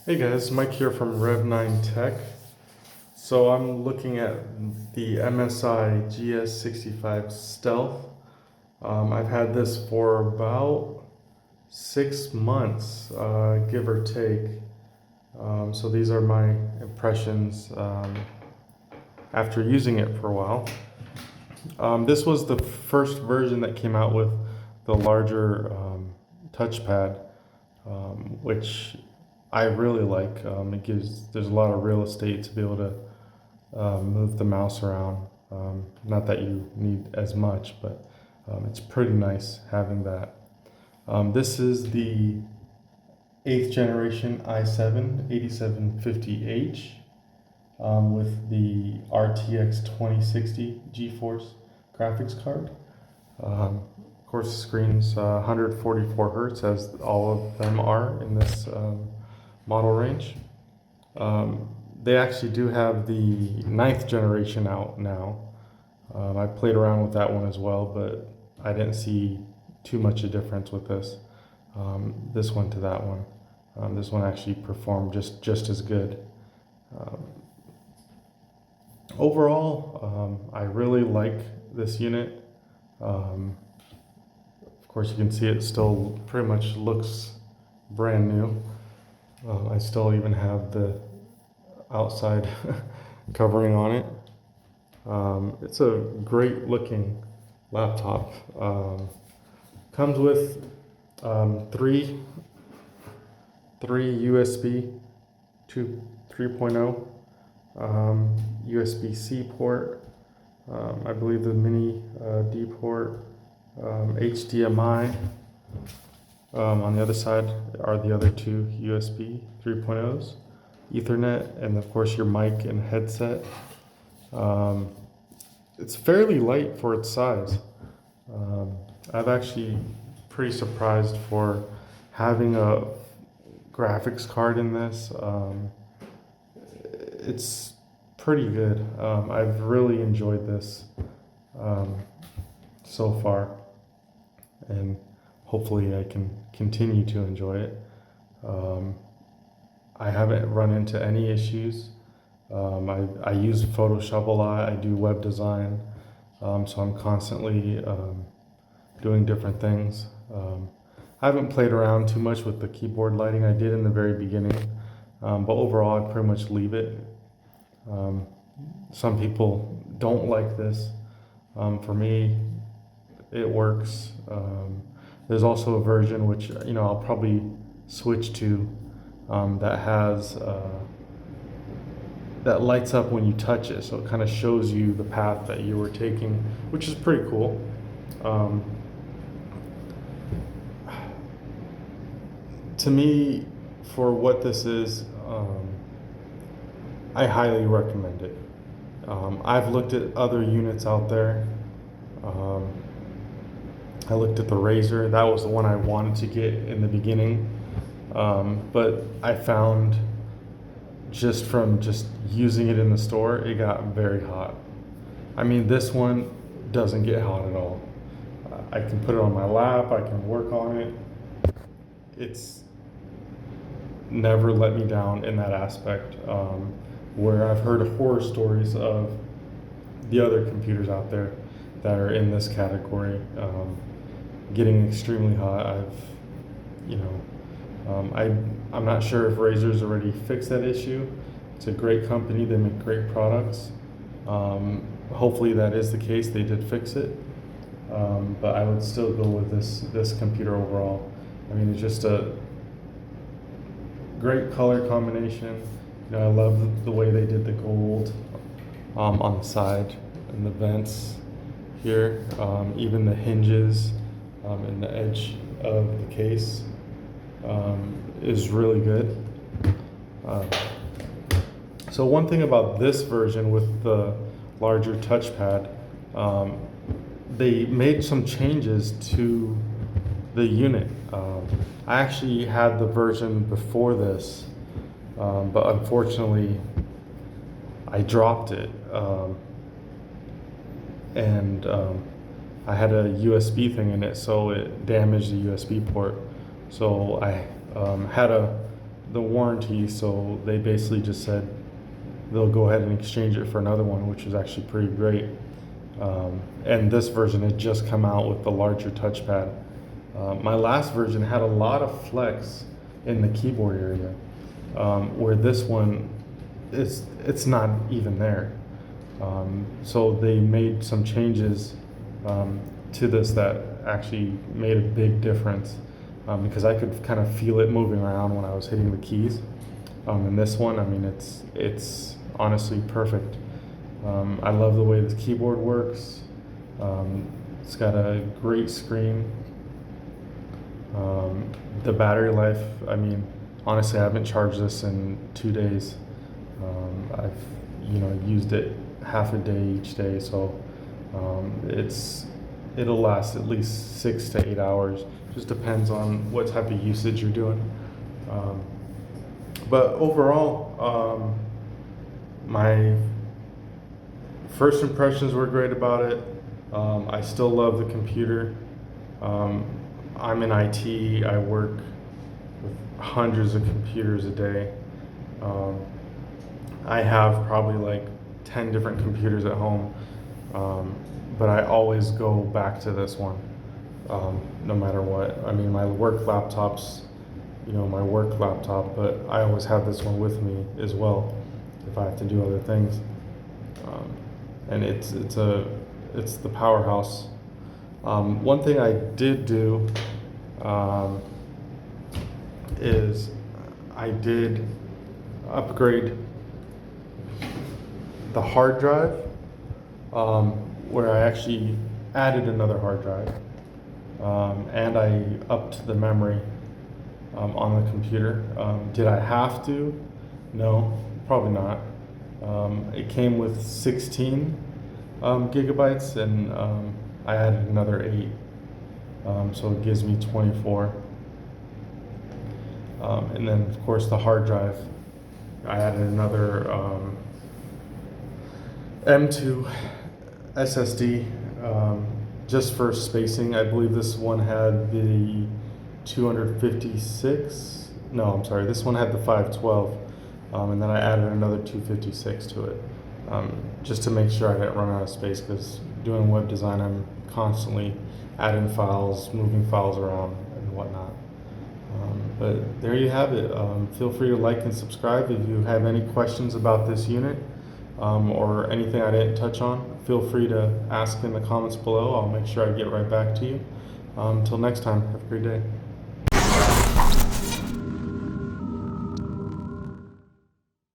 Hey guys, Mike here from Rev9 Tech. So I'm looking at the MSI GS65 Stealth. I've had this for about 6 months, give or take. So these are my impressions after using it for a while. This was the first version that came out with the larger touchpad, which I really like. There's a lot of real estate to be able to move the mouse around. Not that you need as much, but it's pretty nice having that. This is the 8th generation i7 8750H with the RTX 2060 GeForce graphics card. Of course, the screen's 144 hertz, as all of them are in this model range. They actually do have the 9th generation out now. I played around with that one as well, but I didn't see too much a difference with this one to that one. This one actually performed just as good. Overall, I really like this unit. Of course, you can see it still pretty much looks brand new. I still even have the outside covering on it. It's a great looking laptop. Comes with three USB 3.0, USB-C port, I believe the mini D port, HDMI. On the other side are the other two USB 3.0s, Ethernet, and of course your mic and headset. It's fairly light for its size. I'm actually pretty surprised for having a graphics card in this. It's pretty good. I've really enjoyed this so far, and hopefully I can continue to enjoy it. I haven't run into any issues. I use Photoshop a lot. I do web design, so I'm constantly doing different things. I haven't played around too much with the keyboard lighting. I did in the very beginning, but overall I pretty much leave it. Some people don't like this. For me, it works. There's also a version which I'll probably switch to that has that lights up when you touch it, so it kind of shows you the path that you were taking, which is pretty cool. To me, for what this is, I highly recommend it. I've looked at other units out there. I looked at the Razer. That was the one I wanted to get in the beginning, but I found just from using it in the store, it got very hot. I mean, this one doesn't get hot at all. I can put it on my lap, I can work on it. It's never let me down in that aspect, where I've heard horror stories of the other computers out there that are in this category getting extremely hot. I'm not sure if Razer's already fixed that issue. It's a great company, they make great products. Hopefully that is the case, they did fix it. But I would still go with this computer overall. I mean, it's just a great color combination. I love the way they did the gold on the side and the vents here, even the hinges and the edge of the case is really good. So one thing about this version with the larger touchpad, they made some changes to the unit. I actually had the version before this, but unfortunately I dropped it, and I had a USB thing in it, so it damaged the USB port. So I had a the warranty, so they basically just said they'll go ahead and exchange it for another one, which is actually pretty great. And this version had just come out with the larger touchpad. My last version had a lot of flex in the keyboard area, where this one it's not even there. So they made some changes to this that actually made a big difference, because I could kind of feel it moving around when I was hitting the keys. And this one, I mean, it's honestly perfect. I love the way this keyboard works. It's got a great screen. The battery life, I mean, honestly, I haven't charged this in 2 days. I've used it half a day each day, so it'll last at least 6 to 8 hours. Just depends on what type of usage you're doing. But overall, my first impressions were great about it. I still love the computer. I'm in IT. I work with hundreds of computers a day. I have probably like 10 different computers at home, but I always go back to this one, no matter what. I mean, my work laptop's, my work laptop, but I always have this one with me as well if I have to do other things. And it's the powerhouse. One thing I did do is I did upgrade the hard drive, where I actually added another hard drive, and I upped the memory on the computer. Did I have to? No, probably not. It came with 16 gigabytes, and I added another 8, so it gives me 24. And then, of course, the hard drive, I added another M2 SSD, just for spacing. I believe this one had the 256. No, I'm sorry. This one had the 512, and then I added another 256 to it, just to make sure I didn't run out of space. Because doing web design, I'm constantly adding files, moving files around, and whatnot. But there you have it. Feel free to like and subscribe if you have any questions about this unit, or anything I didn't touch on. Feel free to ask in the comments below. I'll make sure I get right back to you. Until next time, have a great day.